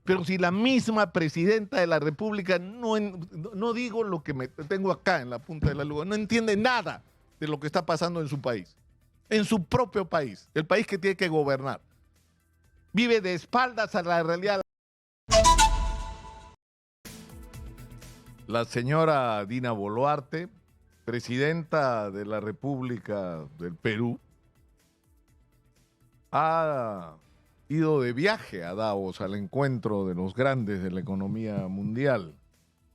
Pero si la misma presidenta de la República, no digo lo que me tengo acá en la punta de la lengua, no entiende nada de lo que está pasando en su país, en su propio país, el país que tiene que gobernar. Vive de espaldas a la realidad. La señora Dina Boluarte, presidenta de la República del Perú, ha ido de viaje a Davos, al encuentro de los grandes de la economía mundial.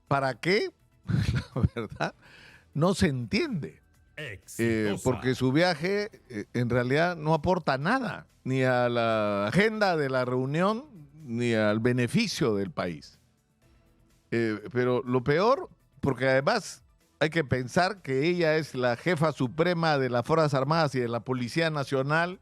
¿Para qué? La verdad, no se entiende. Porque su viaje en realidad no aporta nada, ni a la agenda de la reunión, ni al beneficio del país. Pero lo peor, porque además hay que pensar que ella es la jefa suprema de las Fuerzas Armadas y de la Policía Nacional,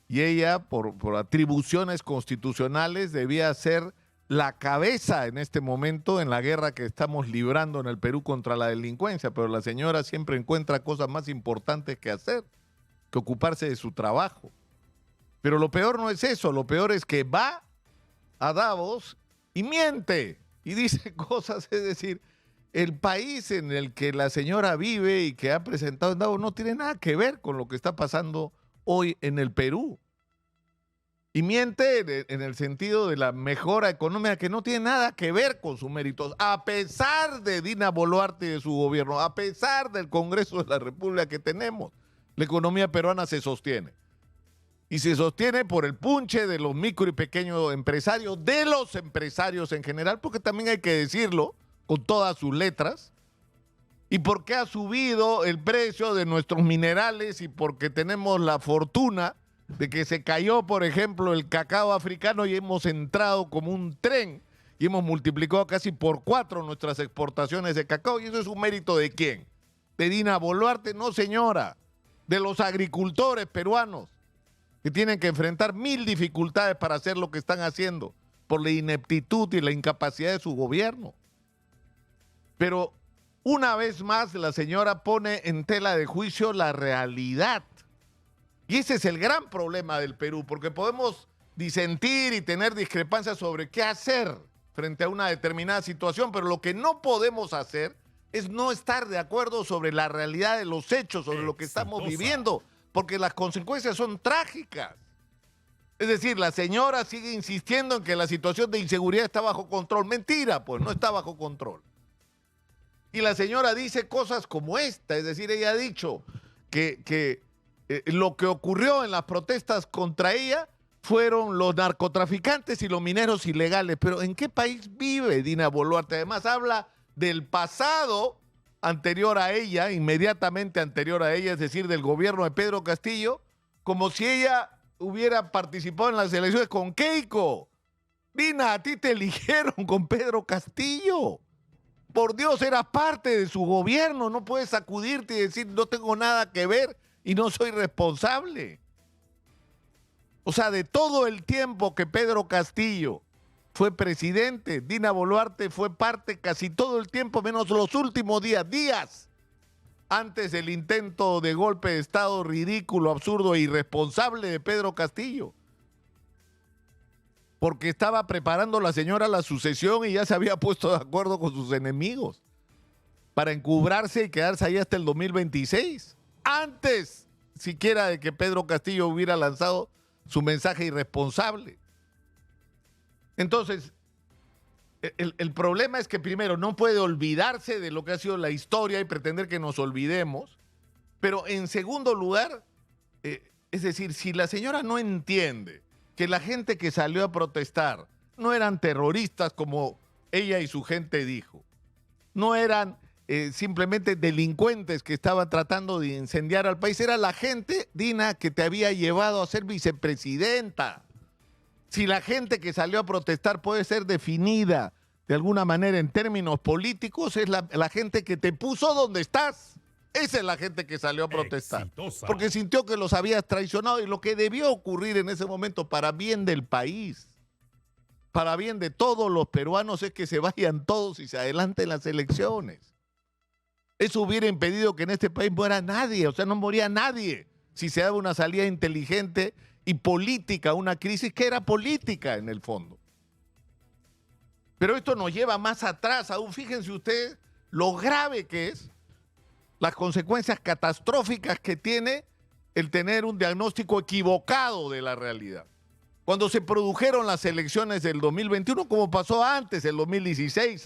y ella, por atribuciones constitucionales, debía ser la cabeza en este momento en la guerra que estamos librando en el Perú contra la delincuencia, pero la señora siempre encuentra cosas más importantes que hacer, que ocuparse de su trabajo. Pero lo peor no es eso, lo peor es que va a Davos y miente y dice cosas, es decir, el país en el que la señora vive y que ha presentado en Davos no tiene nada que ver con lo que está pasando hoy en el Perú. Y miente en el sentido de la mejora económica que no tiene nada que ver con sus méritos, a pesar de Dina Boluarte y de su gobierno, a pesar del Congreso de la República que tenemos, la economía peruana se sostiene. Y se sostiene por el punche de los micro y pequeños empresarios, de los empresarios en general, porque también hay que decirlo con todas sus letras, y porque ha subido el precio de nuestros minerales y porque tenemos la fortuna de que se cayó, por ejemplo, el cacao africano y hemos entrado como un tren y hemos multiplicado casi por 4 nuestras exportaciones de cacao. ¿Y eso es un mérito de quién? ¿De Dina Boluarte? No, señora. De los agricultores peruanos, que tienen que enfrentar 1000 dificultades para hacer lo que están haciendo por la ineptitud y la incapacidad de su gobierno. Pero una vez más la señora pone en tela de juicio la realidad. Y ese es el gran problema del Perú, porque podemos disentir y tener discrepancias sobre qué hacer frente a una determinada situación, pero lo que no podemos hacer es no estar de acuerdo sobre la realidad de los hechos, sobre lo que estamos viviendo, porque las consecuencias son trágicas. Es decir, la señora sigue insistiendo en que la situación de inseguridad está bajo control. Mentira, pues no está bajo control. Y la señora dice cosas como esta, es decir, ella ha dicho que lo que ocurrió en las protestas contra ella fueron los narcotraficantes y los mineros ilegales. Pero ¿en qué país vive Dina Boluarte? Además habla del pasado anterior a ella, inmediatamente anterior a ella, es decir, del gobierno de Pedro Castillo, como si ella hubiera participado en las elecciones con Keiko. Dina, a ti te eligieron con Pedro Castillo. Por Dios, eras parte de su gobierno, no puedes sacudirte y decir no tengo nada que ver y no soy responsable. O sea, de todo el tiempo que Pedro Castillo fue presidente, Dina Boluarte fue parte casi todo el tiempo, menos los últimos días antes del intento de golpe de Estado ridículo, absurdo e irresponsable de Pedro Castillo. Porque estaba preparando la señora la sucesión y ya se había puesto de acuerdo con sus enemigos para encubrarse y quedarse ahí hasta el 2026. Antes siquiera de que Pedro Castillo hubiera lanzado su mensaje irresponsable. Entonces, el problema es que primero no puede olvidarse de lo que ha sido la historia y pretender que nos olvidemos, pero en segundo lugar, es decir, si la señora no entiende que la gente que salió a protestar no eran terroristas como ella y su gente dijo, no eran simplemente delincuentes que estaban tratando de incendiar al país, era la gente, Dina, que te había llevado a ser vicepresidenta. Si la gente que salió a protestar puede ser definida de alguna manera en términos políticos, es la gente que te puso donde estás. Esa es la gente que salió a protestar. Exitosa. Porque sintió que los habías traicionado y lo que debió ocurrir en ese momento para bien del país, para bien de todos los peruanos, es que se vayan todos y se adelanten las elecciones. Eso hubiera impedido que en este país muera nadie, o sea, no moría nadie si se daba una salida inteligente y política a una crisis que era política en el fondo. Pero esto nos lleva más atrás, aún fíjense ustedes lo grave que es, las consecuencias catastróficas que tiene el tener un diagnóstico equivocado de la realidad. Cuando se produjeron las elecciones del 2021, como pasó antes, el 2016,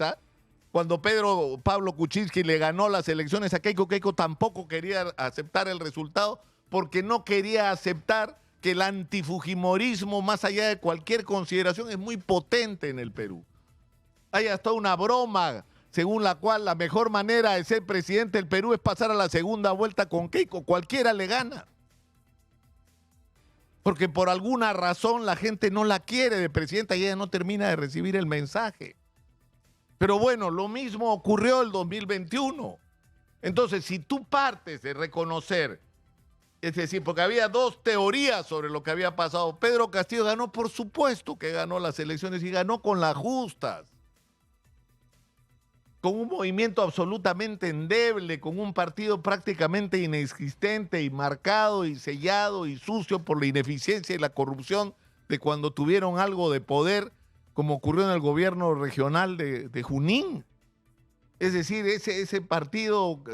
cuando Pablo Kuczynski le ganó las elecciones a Keiko, Keiko tampoco quería aceptar el resultado porque no quería aceptar que el antifujimorismo, más allá de cualquier consideración, es muy potente en el Perú. Hay hasta una broma según la cual la mejor manera de ser presidente del Perú es pasar a la segunda vuelta con Keiko. Cualquiera le gana. Porque por alguna razón la gente no la quiere de presidenta y ella no termina de recibir el mensaje. Pero bueno, lo mismo ocurrió el 2021. Entonces, si tú partes de reconocer, es decir, porque había dos teorías sobre lo que había pasado. Pedro Castillo ganó, por supuesto que ganó las elecciones y ganó con las justas. Con un movimiento absolutamente endeble, con un partido prácticamente inexistente y marcado y sellado y sucio por la ineficiencia y la corrupción de cuando tuvieron algo de poder, como ocurrió en el gobierno regional de Junín. Es decir, ese partido,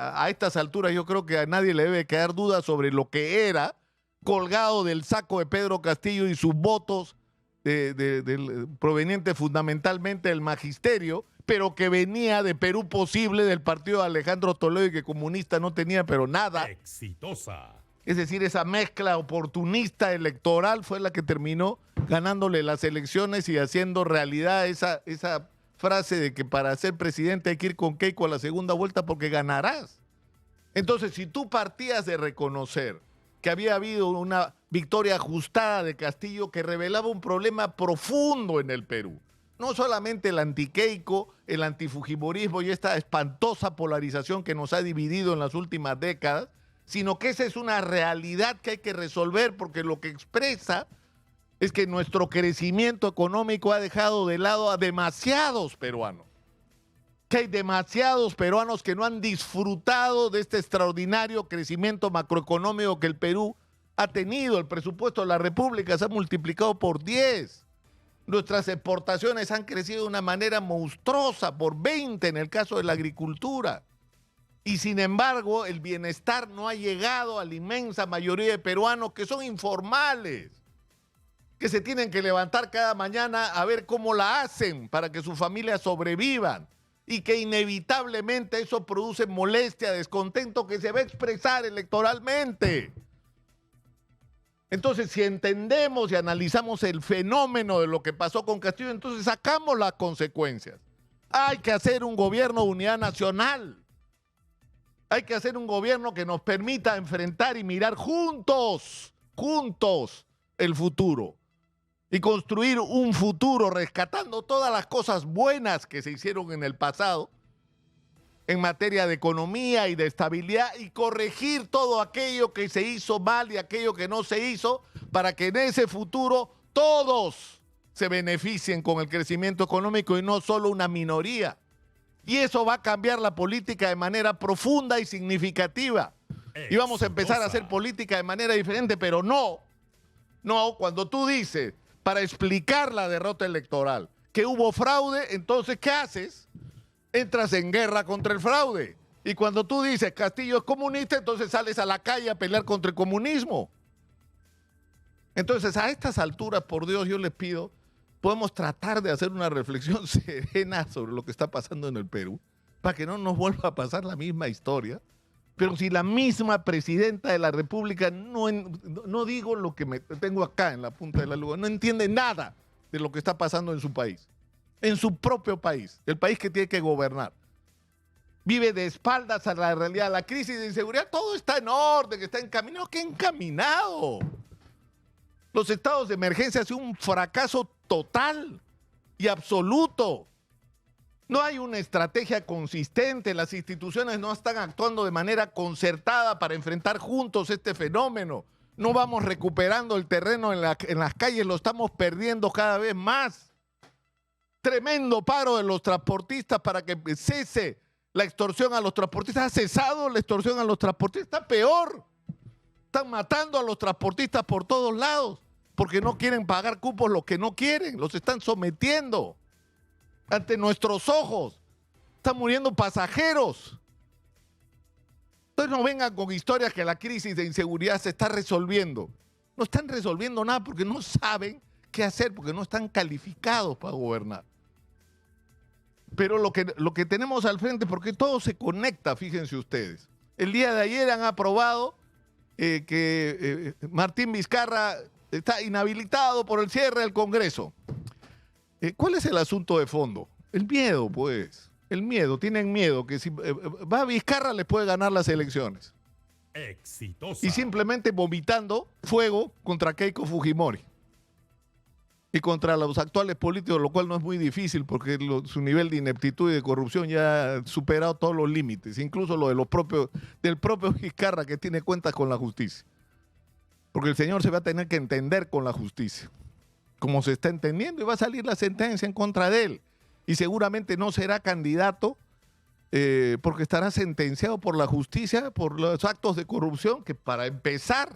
a estas alturas yo creo que a nadie le debe quedar duda sobre lo que era, colgado del saco de Pedro Castillo y sus votos provenientes fundamentalmente del magisterio, pero que venía de Perú Posible, del partido de Alejandro Toledo, y que comunista no tenía pero nada. Exitosa. Es decir, esa mezcla oportunista electoral fue la que terminó ganándole las elecciones y haciendo realidad esa frase de que para ser presidente hay que ir con Keiko a la segunda vuelta porque ganarás. Entonces, si tú partías de reconocer que había habido una victoria ajustada de Castillo que revelaba un problema profundo en el Perú, no solamente el anti-Keiko, el antifujimorismo y esta espantosa polarización que nos ha dividido en las últimas décadas, sino que esa es una realidad que hay que resolver porque lo que expresa es que nuestro crecimiento económico ha dejado de lado a demasiados peruanos. Que hay demasiados peruanos que no han disfrutado de este extraordinario crecimiento macroeconómico que el Perú ha tenido. El presupuesto de la República se ha multiplicado por 10. Nuestras exportaciones han crecido de una manera monstruosa, por 20 en el caso de la agricultura. Y sin embargo, el bienestar no ha llegado a la inmensa mayoría de peruanos que son informales, que se tienen que levantar cada mañana a ver cómo la hacen para que sus familias sobrevivan y que inevitablemente eso produce molestia, descontento que se va a expresar electoralmente. Entonces, si entendemos y analizamos el fenómeno de lo que pasó con Castillo, entonces sacamos las consecuencias. Hay que hacer un gobierno de unidad nacional. Hay que hacer un gobierno que nos permita enfrentar y mirar juntos el futuro. Y construir un futuro rescatando todas las cosas buenas que se hicieron en el pasado en materia de economía y de estabilidad y corregir todo aquello que se hizo mal y aquello que no se hizo para que en ese futuro todos se beneficien con el crecimiento económico y no solo una minoría. Y eso va a cambiar la política de manera profunda y significativa. Y vamos a empezar a hacer política de manera diferente, pero no, cuando tú dices, para explicar la derrota electoral, que hubo fraude, entonces, ¿qué haces? Entras en guerra contra el fraude. Y cuando tú dices Castillo es comunista, entonces sales a la calle a pelear contra el comunismo. Entonces, a estas alturas, por Dios, yo les pido, podemos tratar de hacer una reflexión serena sobre lo que está pasando en el Perú, para que no nos vuelva a pasar la misma historia. Pero si la misma presidenta de la República, no digo lo que me tengo acá en la punta de la lengua, no entiende nada de lo que está pasando en su país, en su propio país, el país que tiene que gobernar. Vive de espaldas a la realidad, la crisis de inseguridad, todo está en orden, está encaminado. ¿Qué encaminado? Los estados de emergencia han sido un fracaso total y absoluto. No hay una estrategia consistente, las instituciones no están actuando de manera concertada para enfrentar juntos este fenómeno. No vamos recuperando el terreno en las calles, lo estamos perdiendo cada vez más. Tremendo paro de los transportistas para que cese la extorsión a los transportistas. ¿Ha cesado la extorsión a los transportistas? Está peor. Están matando a los transportistas por todos lados porque no quieren pagar cupos los que no quieren, los están sometiendo. ante nuestros ojos. Están muriendo pasajeros. Entonces no vengan con historias que la crisis de inseguridad se está resolviendo. No están resolviendo nada porque no saben qué hacer, porque no están calificados para gobernar. Pero lo que tenemos al frente, porque todo se conecta, fíjense ustedes. El día de ayer han aprobado que Martín Vizcarra está inhabilitado por el cierre del Congreso. ¿Cuál es el asunto de fondo? El miedo, pues. El miedo. Tienen miedo que si va Vizcarra les puede ganar las elecciones. Exitosa. Y simplemente vomitando fuego contra Keiko Fujimori. Y contra los actuales políticos, lo cual no es muy difícil porque su nivel de ineptitud y de corrupción ya ha superado todos los límites, incluso lo de del propio Vizcarra, que tiene cuentas con la justicia. Porque el señor se va a tener que entender con la justicia, como se está entendiendo, y va a salir la sentencia en contra de él. Y seguramente no será candidato porque estará sentenciado por la justicia por los actos de corrupción que para empezar,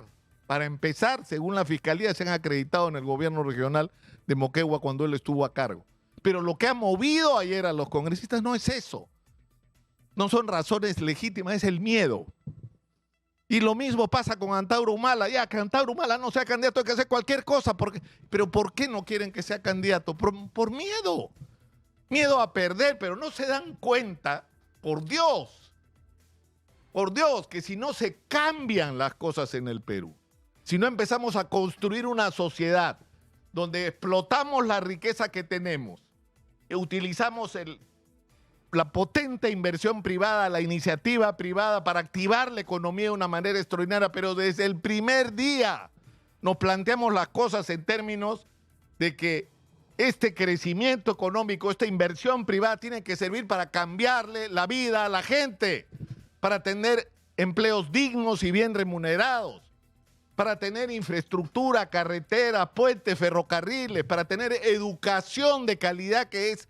según la fiscalía, se han acreditado en el gobierno regional de Moquegua cuando él estuvo a cargo. Pero lo que ha movido ayer a los congresistas no es eso. No son razones legítimas, es el miedo. Y lo mismo pasa con Antauro Humala. Ya, que Antauro Humala no sea candidato, hay que hacer cualquier cosa. Pero ¿por qué no quieren que sea candidato? Por miedo. Miedo a perder, pero no se dan cuenta, por Dios, que si no se cambian las cosas en el Perú, si no empezamos a construir una sociedad donde explotamos la riqueza que tenemos, utilizamos la potente inversión privada, la iniciativa privada para activar la economía de una manera extraordinaria, pero desde el primer día nos planteamos las cosas en términos de que este crecimiento económico, esta inversión privada tiene que servir para cambiarle la vida a la gente, para tener empleos dignos y bien remunerados, para tener infraestructura, carreteras, puentes, ferrocarriles, para tener educación de calidad, que es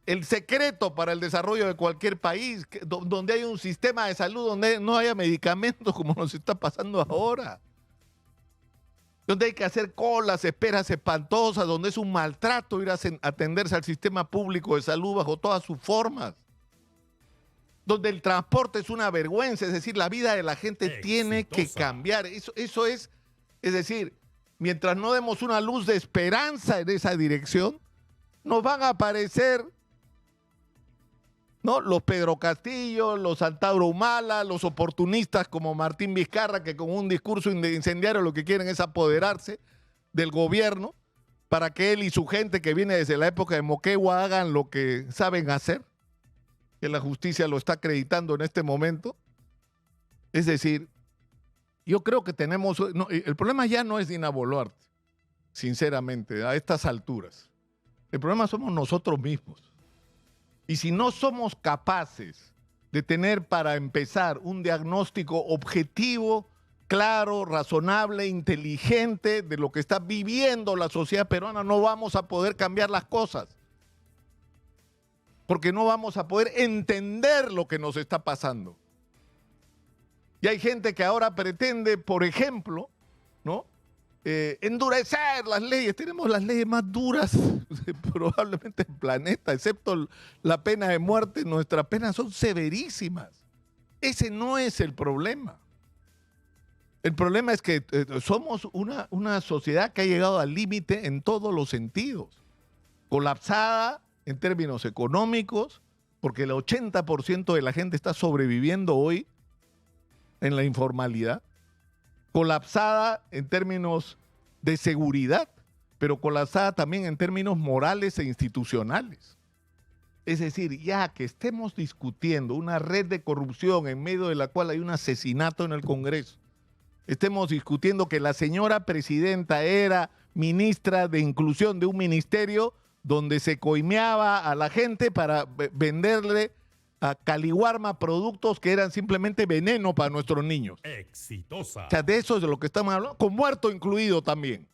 el secreto para el desarrollo de cualquier país, donde hay un sistema de salud, donde no haya medicamentos como nos está pasando ahora, donde hay que hacer colas, esperas espantosas, donde es un maltrato ir a atenderse al sistema público de salud bajo todas sus formas, donde el transporte es una vergüenza, es decir, la vida de la gente tiene que cambiar. Eso es decir, mientras no demos una luz de esperanza en esa dirección, nos van a aparecer, ¿no?, los Pedro Castillo, los Antauro Humala, los oportunistas como Martín Vizcarra, que con un discurso incendiario lo que quieren es apoderarse del gobierno para que él y su gente que viene desde la época de Moquegua hagan lo que saben hacer, que la justicia lo está acreditando en este momento. Es decir, yo creo que tenemos... No, el problema ya no es Dina Boluarte, sinceramente, a estas alturas. El problema somos nosotros mismos. Y si no somos capaces de tener, para empezar, un diagnóstico objetivo, claro, razonable, inteligente de lo que está viviendo la sociedad peruana, no vamos a poder cambiar las cosas. Porque no vamos a poder entender lo que nos está pasando. Y hay gente que ahora pretende, por ejemplo, ¿no?, endurecer las leyes. Tenemos las leyes más duras probablemente del planeta, excepto la pena de muerte. Nuestras penas son severísimas. Ese no es el problema. El problema es que somos una sociedad que ha llegado al límite en todos los sentidos. Colapsada en términos económicos, porque el 80% de la gente está sobreviviendo hoy en la informalidad. Colapsada en términos de seguridad, pero colapsada también en términos morales e institucionales. Es decir, ya que estemos discutiendo una red de corrupción en medio de la cual hay un asesinato en el Congreso, estemos discutiendo que la señora presidenta era ministra de Inclusión de un ministerio donde se coimeaba a la gente para venderle a Caliwarma productos que eran simplemente veneno para nuestros niños. Exitosa. O sea, de eso es de lo que estamos hablando, con muerto incluido también.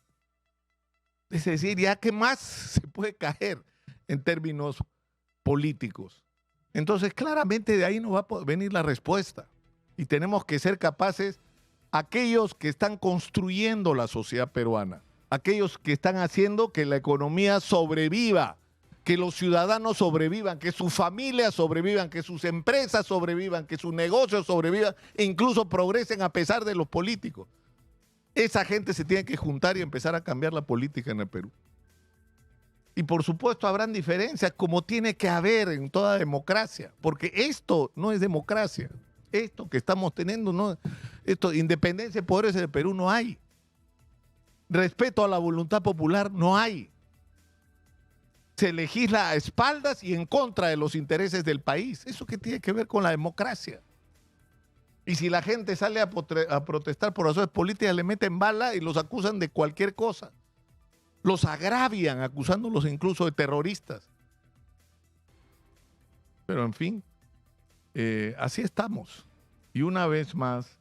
Es decir, ya qué más se puede caer en términos políticos. Entonces, claramente de ahí no va a venir la respuesta. Y tenemos que ser capaces, aquellos que están construyendo la sociedad peruana, aquellos que están haciendo que la economía sobreviva que los ciudadanos sobrevivan, que sus familias sobrevivan, que sus empresas sobrevivan, que sus negocios sobrevivan e incluso progresen a pesar de los políticos. Esa gente se tiene que juntar y empezar a cambiar la política en el Perú. Y por supuesto habrán diferencias como tiene que haber en toda democracia, porque esto no es democracia. Esto que estamos teniendo, no, esto, independencia de poderes en el Perú no hay. Respeto a la voluntad popular no hay. Se legisla a espaldas y en contra de los intereses del país. ¿Eso qué tiene que ver con la democracia? Y si la gente sale a protestar por razones políticas, le meten bala y los acusan de cualquier cosa. Los agravian acusándolos incluso de terroristas. Pero en fin, así estamos. Y una vez más,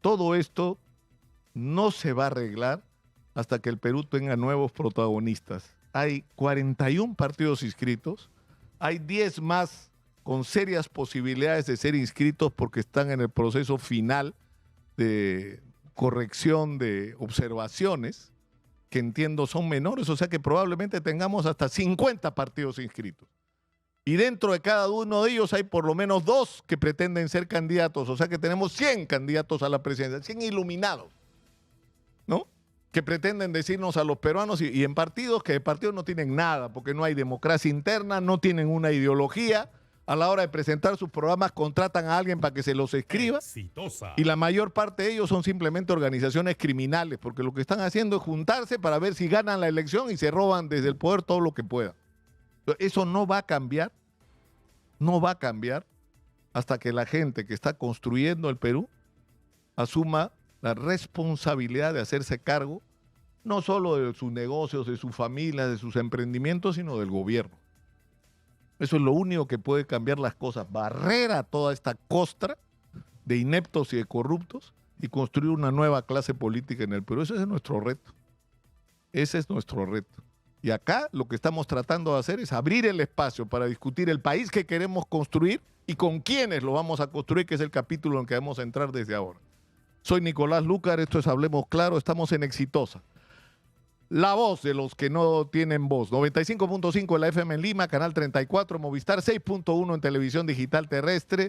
todo esto no se va a arreglar hasta que el Perú tenga nuevos protagonistas. Hay 41 partidos inscritos, hay 10 más con serias posibilidades de ser inscritos porque están en el proceso final de corrección de observaciones, que entiendo son menores, o sea que probablemente tengamos hasta 50 partidos inscritos. Y dentro de cada uno de ellos hay por lo menos 2 que pretenden ser candidatos, o sea que tenemos 100 candidatos a la presidencia, 100 iluminados, ¿no? Que pretenden decirnos a los peruanos y en partidos que de partidos no tienen nada, porque no hay democracia interna, no tienen una ideología. A la hora de presentar sus programas contratan a alguien para que se los escriba. Exitosa. Y la mayor parte de ellos son simplemente organizaciones criminales, porque lo que están haciendo es juntarse para ver si ganan la elección y se roban desde el poder todo lo que puedan. Eso no va a cambiar, hasta que la gente que está construyendo el Perú asuma la responsabilidad de hacerse cargo no solo de sus negocios, de sus familias, de sus emprendimientos, sino del gobierno. Eso es lo único que puede cambiar las cosas, barrer a toda esta costra de ineptos y de corruptos y construir una nueva clase política en el Perú. Ese es nuestro reto. Ese es nuestro reto. Y acá lo que estamos tratando de hacer es abrir el espacio para discutir el país que queremos construir y con quiénes lo vamos a construir, que es el capítulo en que vamos a entrar desde ahora. Soy Nicolás Lúcar, esto es Hablemos Claro, estamos en Exitosa. La voz de los que no tienen voz. 95.5 en la FM en Lima, canal 34, Movistar 6.1 en televisión digital terrestre,